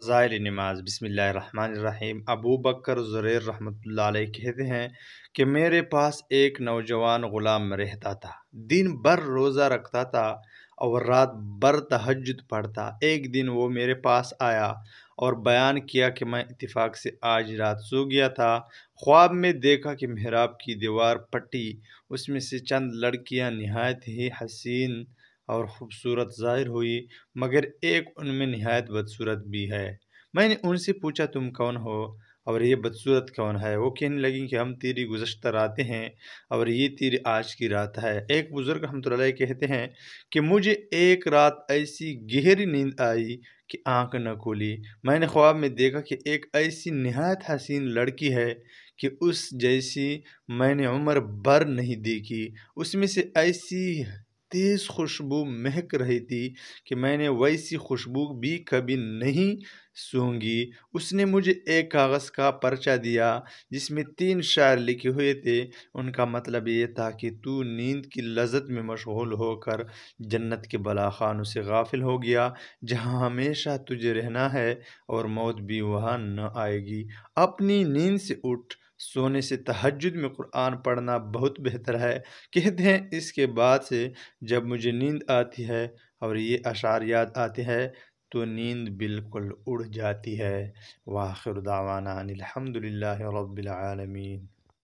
फ़ज़ाइल नमाज बिस्मिल्लाहिर्रहमानिर्रहीम। अबू बकर ज़ुरैर रहमतुल्लाह अलैह कहते हैं कि मेरे पास एक नौजवान ग़ुलाम रहता था, दिन भर रोज़ा रखता था और रात भर तहज्जुद पढ़ता। एक दिन वो मेरे पास आया और बयान किया कि मैं इत्तेफाक से आज रात सो गया था। ख्वाब में देखा कि मिहराब की दीवार फटी, उसमें से चंद लड़कियां नहायत ही हसीन और ख़ूबसूरत ज़ाहिर हुई, मगर एक उनमें निहायत बदसूरत भी है। मैंने उनसे पूछा, तुम कौन हो और ये बदसूरत कौन है? वो कहने लगी कि हम तेरी गुज़श्ता रातें हैं और ये तेरी आज की रात है। एक बुज़ुर्ग रहमतुल्लाह अलैह कहते हैं कि मुझे एक रात ऐसी गहरी नींद आई कि आँख न खुली। मैंने ख्वाब में देखा कि एक ऐसी निहायत हसीन लड़की है कि उस जैसी मैंने उम्र भर नहीं देखी। उसमें से ऐसी तेज़ खुशबू महक रही थी कि मैंने वैसी खुशबू भी कभी नहीं सूंघी। उसने मुझे एक कागज़ का पर्चा दिया जिसमें 3 शायर लिखे हुए थे। उनका मतलब ये था कि तू नींद की लज़्ज़त में मशगूल होकर जन्नत के बलाखानों से गाफिल हो गया, जहाँ हमेशा तुझे रहना है और मौत भी वहाँ न आएगी। अपनी नींद से उठ, सोने से तहज्जुद में कुरान पढ़ना बहुत बेहतर है। कहते हैं इसके बाद से जब मुझे नींद आती है और ये अशार याद आते हैं तो नींद बिल्कुल उड़ जाती है। वाखिर दावाना अनिल हम्दुलिल्लाहि रब्बिल आलमीन।